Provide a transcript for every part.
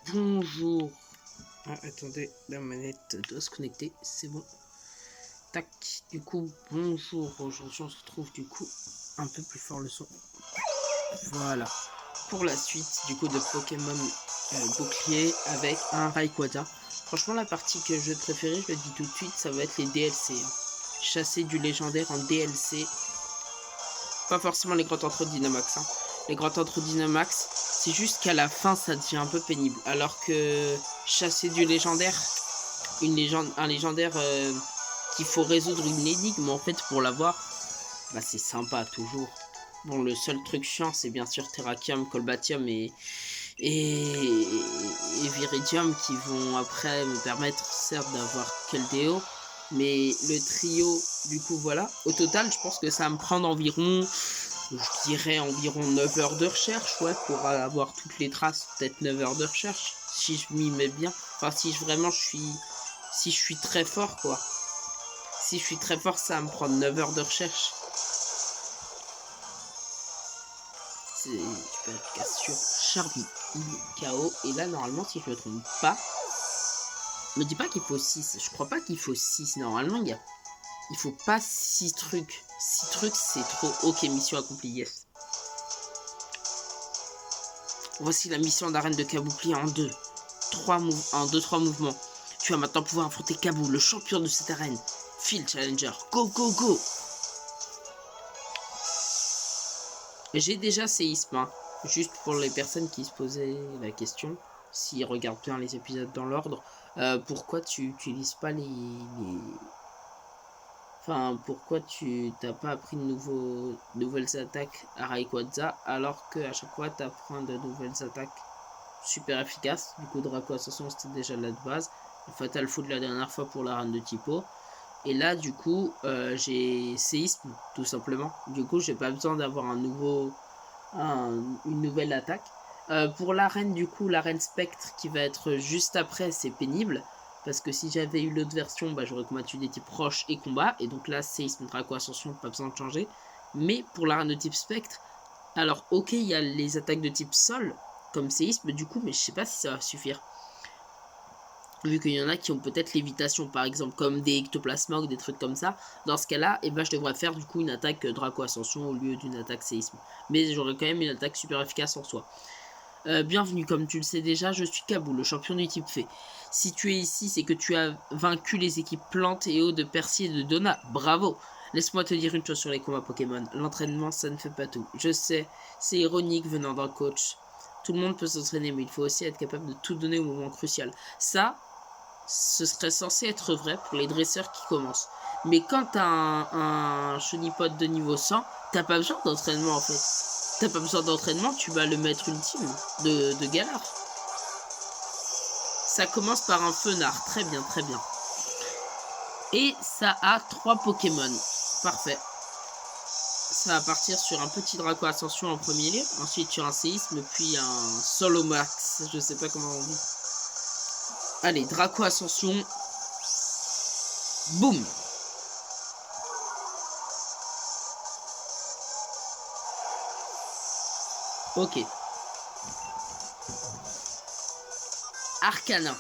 Bonjour. Ah, attendez, la manette doit se connecter, c'est bon. Tac, du coup, bonjour. Aujourd'hui, on se retrouve du coup un peu plus fort le son. Voilà. Pour la suite, du coup, de Pokémon Bouclier avec un Rayquaza. Franchement, la partie que je préférais, je le dis tout de suite, ça va être les DLC. Chasser du légendaire en DLC. Pas forcément les grands entrées de Dynamax. Les grands entrées de Dynamax, c'est juste qu'à la fin, ça devient un peu pénible. Alors que chasser du légendaire, un légendaire qu'il faut résoudre une énigme en fait pour l'avoir, bah c'est sympa toujours. Bon, le seul truc chiant, c'est bien sûr Terrakium, Colbatium et Viridium qui vont après me permettre certes d'avoir Keldeo, mais le trio, du coup, voilà. Au total, je pense que ça va me prendre environ, je dirais environ 9 heures de recherche, ouais, pour avoir toutes les traces, peut-être 9 heures de recherche, si je m'y mets bien. Enfin, si je suis très fort, quoi. Si je suis très fort, ça va me prendre 9 heures de recherche. C'est super efficace sur Charmy, KO. Et là, normalement, si je me trompe pas, me dis pas qu'il faut 6. Je crois pas qu'il faut 6. Normalement, il faut pas 6 trucs. 6 trucs, c'est trop. Ok, mission accomplie, yes. Voici la mission d'arène de Kaboupli en 3 mouvements. Tu vas maintenant pouvoir affronter Kabou, le champion de cette arène. Phil Challenger, go go go. J'ai déjà séisme, hein. Juste pour les personnes qui se posaient la question, s'ils regardent bien les épisodes dans l'ordre, pourquoi tu utilises pas Enfin, pourquoi tu t'as pas appris de nouvelles attaques à Rayquaza alors qu'à chaque fois tu apprends de nouvelles attaques super efficaces. Du coup, Draco Ascension c'était déjà là de base. Fatal Foot la dernière fois pour la reine de Typo. Et là, du coup, j'ai séisme tout simplement. Du coup, j'ai pas besoin d'avoir une nouvelle attaque. Pour l'arène, du coup, l'arène Spectre qui va être juste après, c'est pénible. Parce que si j'avais eu l'autre version, bah, j'aurais combattu des types roche et combat. Et donc là, séisme, Draco Ascension, pas besoin de changer. Mais pour l'arène de type Spectre, alors ok, il y a les attaques de type sol, comme séisme, du coup, mais je sais pas si ça va suffire. Vu qu'il y en a qui ont peut-être lévitation, par exemple, comme des ectoplasmas ou des trucs comme ça. Dans ce cas-là, eh ben, je devrais faire du coup une attaque Draco Ascension au lieu d'une attaque séisme. Mais j'aurais quand même une attaque super efficace en soi. Bienvenue, comme tu le sais déjà, je suis Kabou, le champion du type fée. Si tu es ici, c'est que tu as vaincu les équipes Plantes et Eau de Percy et de Donna. Bravo! Laisse-moi te dire une chose sur les combats Pokémon. L'entraînement, ça ne fait pas tout. Je sais, c'est ironique venant d'un coach. Tout le monde peut s'entraîner, mais il faut aussi être capable de tout donner au moment crucial. Ça, ce serait censé être vrai pour les dresseurs qui commencent. Mais quand t'as un chenipod de niveau 100, t'as pas besoin d'entraînement en fait. T'as pas besoin d'entraînement, tu vas le maître ultime de Galar. Ça commence par un Fenard, très bien, très bien. Et ça a 3 Pokémon. Parfait. Ça va partir sur un petit Draco Ascension en premier lieu, ensuite sur un Séisme, puis un Solomax, je sais pas comment on dit. Allez, Draco Ascension. Boum. Ok. Arcana.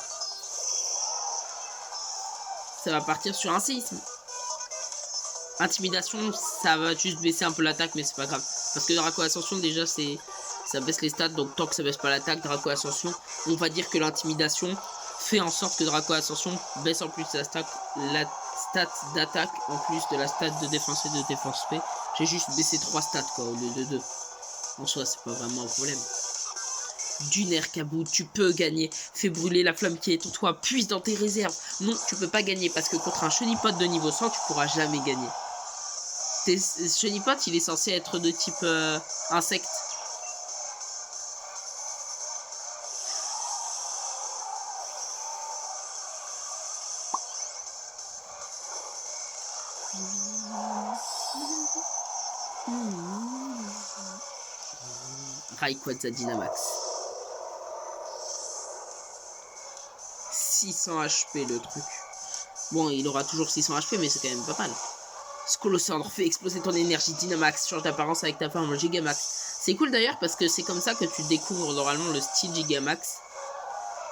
Ça va partir sur un séisme. Intimidation, ça va juste baisser un peu l'attaque, mais c'est pas grave. Parce que Draco Ascension, déjà, ça baisse les stats. Donc tant que ça baisse pas l'attaque, Draco Ascension, on va dire que l'intimidation fait en sorte que Draco Ascension baisse en plus la stat d'attaque, en plus de la stat de défense et de défense P. J'ai juste baissé 3 stats, quoi, au lieu de 2. En soi, c'est pas vraiment un problème. Dunaire, Kabou, tu peux gagner. Fais brûler la flamme qui est en toi. Puise dans tes réserves. Non, tu peux pas gagner parce que contre un chenipod de niveau 100, tu pourras jamais gagner. Chenipod, il est censé être de type insecte. Rayquaza Dynamax. 600 HP le truc. Bon, il aura toujours 600 HP, mais c'est quand même pas mal. Scolocendre, fait exploser ton énergie Dynamax, change d'apparence avec ta forme Gigamax. C'est cool d'ailleurs parce que c'est comme ça que tu découvres normalement le style Gigamax.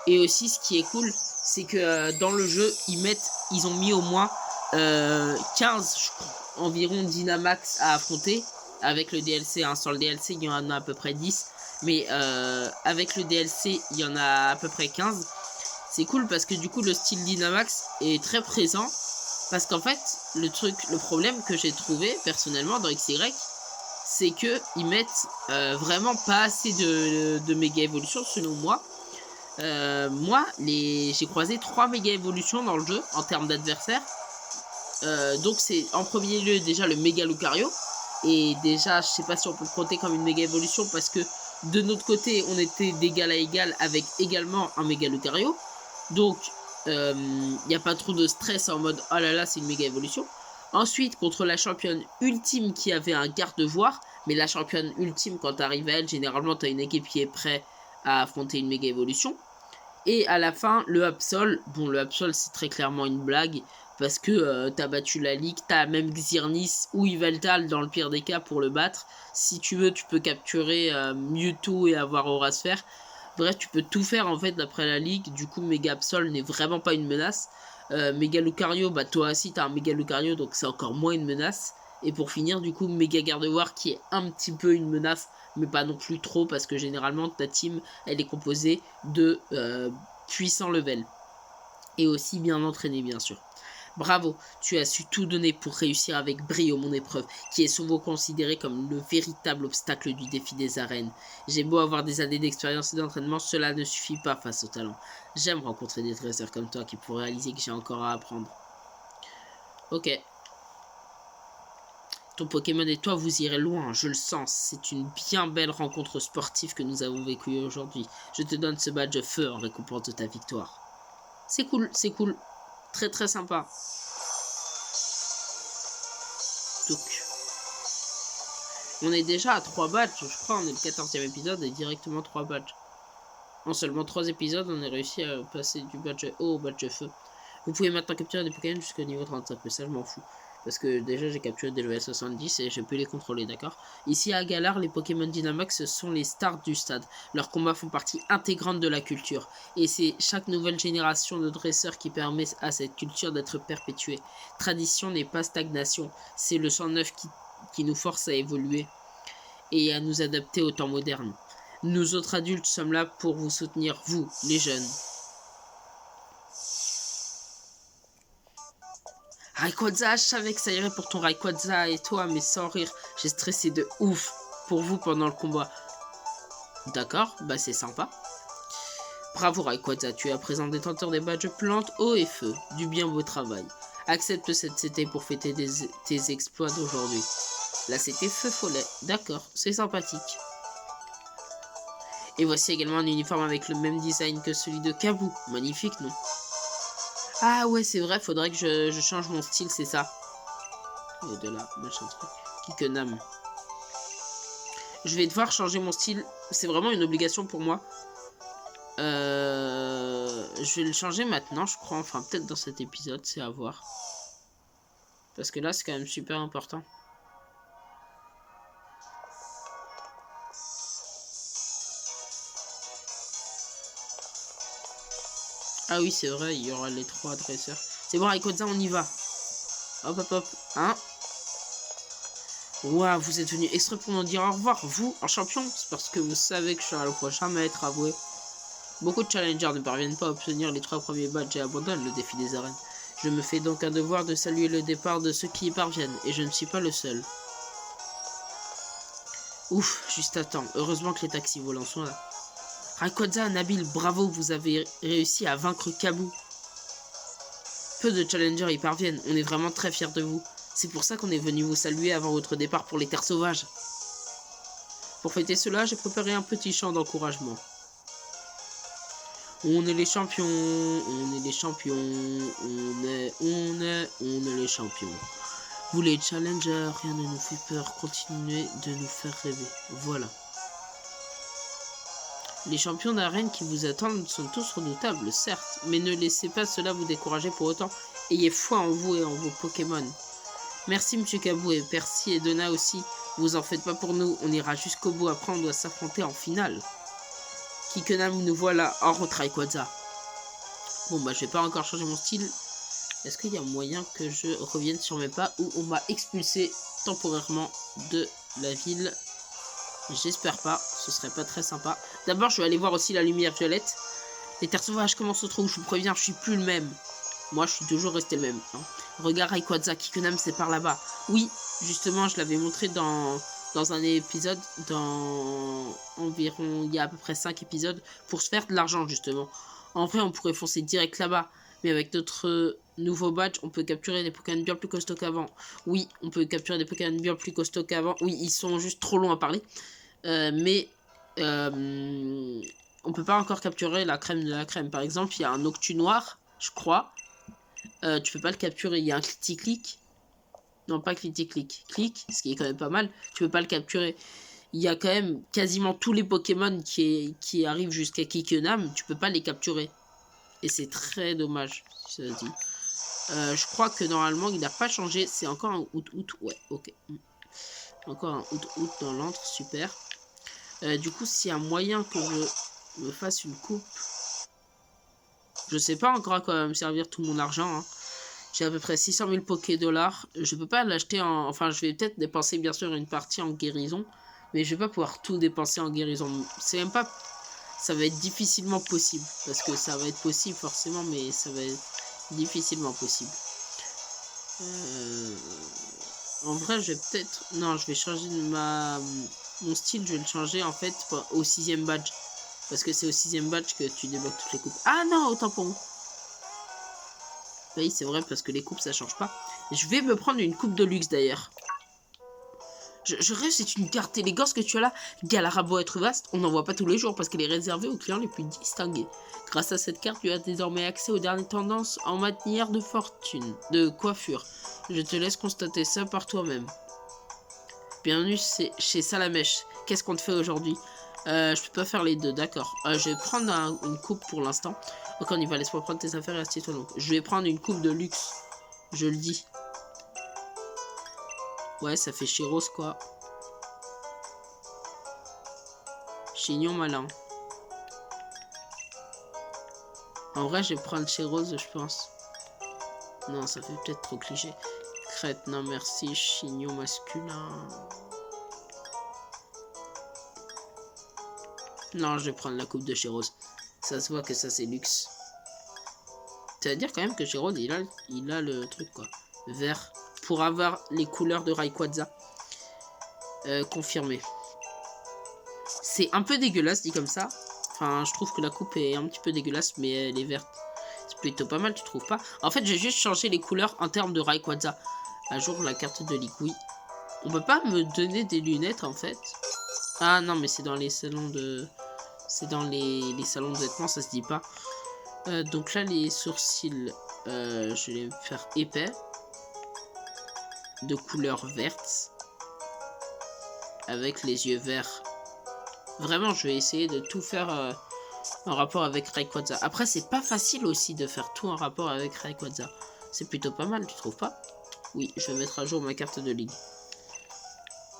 Et aussi, ce qui est cool, c'est que dans le jeu, ils ont mis au moins 15, je crois, environ Dynamax à affronter. Avec le DLC, hein. Sans le DLC, il y en a à peu près 10. Mais avec le DLC, il y en a à peu près 15. C'est cool parce que du coup, le style Dynamax est très présent. Parce qu'en fait, le problème que j'ai trouvé personnellement dans XY, c'est que ils mettent vraiment pas assez de méga évolutions selon moi. Moi, j'ai croisé 3 méga évolutions dans le jeu en termes d'adversaires. Donc c'est en premier lieu déjà le méga Lucario. Et déjà, je sais pas si on peut le compter comme une méga évolution parce que de notre côté, on était d'égal à égal avec également un méga Lucario. Donc, il n'y a pas trop de stress en mode oh là là, c'est une méga évolution. Ensuite, contre la championne ultime qui avait un garde-voire. Mais la championne ultime, quand tu arrives à elle, généralement, tu as une équipe qui est prête à affronter une méga évolution. Et à la fin, le Absol. Bon, le Absol, c'est très clairement une blague. Parce que t'as battu la Ligue, t'as même Xyrnis ou Yveltal dans le pire des cas pour le battre. Si tu veux, tu peux capturer Mewtwo et avoir Aura Sphère. Bref, tu peux tout faire en fait d'après la Ligue. Du coup, Mega Absol n'est vraiment pas une menace. Mega Lucario, bah toi aussi t'as un Mega Lucario, donc c'est encore moins une menace. Et pour finir, du coup, Mega Gardevoir qui est un petit peu une menace, mais pas non plus trop, parce que généralement ta team, elle est composée de puissants levels. Et aussi bien entraînés, bien sûr. Bravo, tu as su tout donner pour réussir avec brio mon épreuve, qui est souvent considérée comme le véritable obstacle du défi des arènes. J'ai beau avoir des années d'expérience et d'entraînement, cela ne suffit pas face au talent. J'aime rencontrer des dresseurs comme toi qui pourraient réaliser que j'ai encore à apprendre. Ok. Ton Pokémon et toi, vous irez loin, je le sens. C'est une bien belle rencontre sportive que nous avons vécue aujourd'hui. Je te donne ce badge feu en récompense de ta victoire. C'est cool, c'est cool. Très très sympa. Donc, on est déjà à 3 badges, je crois, on est le 14e épisode et directement 3 badges. En seulement 3 épisodes, on a réussi à passer du badge haut au badge feu. Vous pouvez maintenant capturer des Pokémon jusqu'au niveau 35, mais ça je m'en fous. Parce que déjà j'ai capturé des level 70 et j'ai pu les contrôler, d'accord. Ici à Galar, les Pokémon Dynamax sont les stars du stade. Leurs combats font partie intégrante de la culture. Et c'est chaque nouvelle génération de dresseurs qui permet à cette culture d'être perpétuée. Tradition n'est pas stagnation, c'est le sang neuf qui nous force à évoluer et à nous adapter au temps moderne. Nous autres adultes sommes là pour vous soutenir, vous, les jeunes. Rayquaza, je savais que ça irait pour ton Rayquaza et toi, mais sans rire, j'ai stressé de ouf pour vous pendant le combat. D'accord, bah c'est sympa. Bravo Rayquaza, tu es à présent détenteur des badges plantes, eau et feu. Du bien beau travail. Accepte cette CT pour fêter tes exploits d'aujourd'hui. Là c'était feu follet, d'accord, c'est sympathique. Et voici également un uniforme avec le même design que celui de Kabou. Magnifique, non? Ah ouais, c'est vrai, faudrait que je change mon style, c'est ça. Et de là, machin truc. Kikenam. Je vais devoir changer mon style. C'est vraiment une obligation pour moi. Je vais le changer maintenant, je crois. Enfin, peut-être dans cet épisode, c'est à voir. Parce que là, c'est quand même super important. Ah oui, c'est vrai, il y aura les 3 dresseurs. C'est bon, Rayquaza, on y va. Hop, hop, hop. Hein? Waouh, vous êtes venu exprès pour nous dire au revoir, vous, en champion. C'est parce que vous savez que je serai le prochain maître, avoué. Beaucoup de challengers ne parviennent pas à obtenir les 3 premiers badges et abandonnent le défi des arènes. Je me fais donc un devoir de saluer le départ de ceux qui y parviennent, et je ne suis pas le seul. Ouf, juste à temps. Heureusement que les taxis volants sont là. Rayquaza, Nabil, bravo, vous avez réussi à vaincre Kabou. Peu de challengers y parviennent, on est vraiment très fiers de vous. C'est pour ça qu'on est venu vous saluer avant votre départ pour les terres sauvages. Pour fêter cela, j'ai préparé un petit chant d'encouragement. On est les champions, on est les champions, on est les champions. Vous les challengers, rien ne nous fait peur, continuez de nous faire rêver. Voilà. Les champions d'arène qui vous attendent sont tous redoutables, certes, mais ne laissez pas cela vous décourager pour autant. Ayez foi en vous et en vos Pokémon. Merci Monsieur Kabou et Percy et Donna aussi. Vous en faites pas pour nous, on ira jusqu'au bout, après on doit s'affronter en finale. Kikkonam, nous voilà en route Rayquaza. Bon bah je vais pas encore changer mon style. Est-ce qu'il y a moyen que je revienne sur mes pas ou on m'a expulsé temporairement de la ville? J'espère pas, ce serait pas très sympa. D'abord je vais aller voir aussi la lumière violette. Les terres sauvages, comment se trouvent? Je vous préviens, je suis plus le même. Moi je suis toujours resté le même. Hein. Regarde Rayquaza, Kikkonam c'est par là-bas. Oui, justement je l'avais montré dans un épisode, dans environ, il y a à peu près 5 épisodes, pour se faire de l'argent justement. En vrai on pourrait foncer direct là-bas, mais avec notre nouveau badge, on peut capturer des Pokémon bien plus costauds qu'avant. Oui, on peut capturer des Pokémon bien plus costauds qu'avant. Oui, ils sont juste trop longs à parler. Mais on peut pas encore capturer la crème de la crème. Par exemple, il y a un Octu noir, je crois. Tu peux pas le capturer. Il y a un Click. Non, pas Click. Click, ce qui est quand même pas mal. Tu peux pas le capturer. Il y a quand même quasiment tous les Pokémon qui arrivent jusqu'à Kikkonam. Tu peux pas les capturer. Et c'est très dommage, si ça se dit. Je crois que normalement, il n'a pas changé. C'est encore un août. Ouais, ok. Encore un août dans l'antre. Super. Du coup, s'il y a moyen que je me fasse une coupe. Je sais pas encore à quoi me servir tout mon argent. Hein. J'ai à peu près 600 000 Poké-dollars. Je peux pas l'acheter en... Enfin, je vais peut-être dépenser bien sûr une partie en guérison. Mais je vais pas pouvoir tout dépenser en guérison. C'est même pas... Ça va être difficilement possible. Parce que ça va être possible forcément. Mais ça va être difficilement possible. En vrai, je vais peut-être... Non, je vais changer mon style. Je vais le changer en fait au 6ème badge. Parce que c'est au 6ème badge que tu débloques toutes les coupes. Ah non, autant pour moi. Oui, c'est vrai, parce que les coupes, ça change pas. Je vais me prendre une coupe de luxe, d'ailleurs. Je rêve, c'est une carte élégance que tu as là. Galar a beau être vaste, on n'en voit pas tous les jours parce qu'elle est réservée aux clients les plus distingués. Grâce à cette carte, tu as désormais accès aux dernières tendances en matière de fortune, de coiffure. Je te laisse constater ça par toi-même. Bienvenue chez Salamèche. Qu'est-ce qu'on te fait aujourd'hui? Je peux pas faire les deux, d'accord. Je vais prendre une coupe pour l'instant. Ok, on y va, laisse-moi prendre tes affaires et assieds-toi donc. Je vais prendre une coupe de luxe. Je le dis. Ouais, ça fait Chéros, quoi. Chignon malin. En vrai, je vais prendre Chéros, je pense. Non, ça fait peut-être trop cliché. Crête, non merci. Chignon masculin. Non, je vais prendre la coupe de Chéros. Ça se voit que ça, c'est luxe. C'est-à-dire quand même que Chéros, il a le truc, quoi. Vert. Pour avoir les couleurs de Rayquaza. Confirmé. C'est un peu dégueulasse, dit comme ça. Enfin, je trouve que la coupe est un petit peu dégueulasse, mais elle est verte. C'est plutôt pas mal, tu trouves pas? En fait, j'ai juste changé les couleurs en termes de Rayquaza. À jour, la carte de Liquid. On peut pas me donner des lunettes, en fait. Ah non, mais c'est dans les salons de... C'est dans les salons de vêtements, ça se dit pas. Donc là, les sourcils, je vais les faire épais. De couleur verte. Avec les yeux verts. Vraiment, je vais essayer de tout faire en rapport avec Rayquaza. Après, c'est pas facile aussi de faire tout en rapport avec Rayquaza. C'est plutôt pas mal, tu trouves pas? Oui, je vais mettre à jour ma carte de ligue.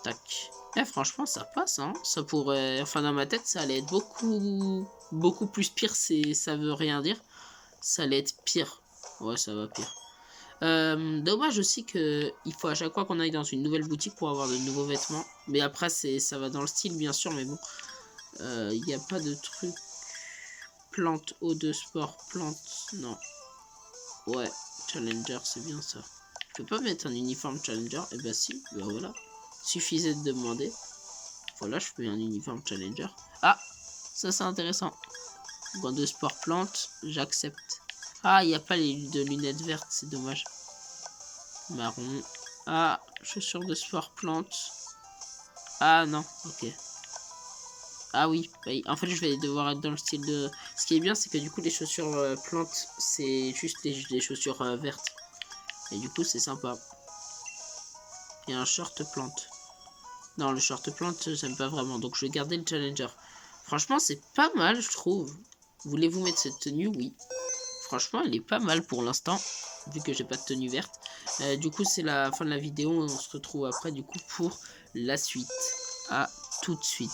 Tac. Franchement, ça passe, hein. Ça pourrait... Enfin, dans ma tête, ça allait être beaucoup plus pire. Ça veut rien dire. Ça allait être pire. Ouais, ça va pire. Dommage aussi que il faut à chaque fois qu'on aille dans une nouvelle boutique pour avoir de nouveaux vêtements. Mais après, ça va dans le style, bien sûr, mais bon. Il n'y a pas de truc. Plante, eau de sport, plante, non. Ouais, Challenger, c'est bien ça. Je peux pas mettre un uniforme Challenger? Eh ben si, ben voilà. Suffisait de demander. Voilà, je fais un uniforme Challenger. Ah, ça c'est intéressant. Gants de sport, plante, j'accepte. Ah, il n'y a pas de lunettes vertes, c'est dommage. Marron. Ah, chaussures de sport, plante. Ah non, ok. Ah oui, en fait je vais devoir être dans le style de... Ce qui est bien c'est que du coup les chaussures plantes c'est juste des chaussures vertes. Et du coup c'est sympa. Il y a un short plante. Non, le short plante j'aime pas vraiment, donc je vais garder le Challenger. Franchement c'est pas mal je trouve. Voulez-vous mettre cette tenue? Oui. Franchement elle est pas mal pour l'instant, vu que j'ai pas de tenue verte. Du coup c'est la fin de la vidéo, on se retrouve après du coup pour la suite. À tout de suite.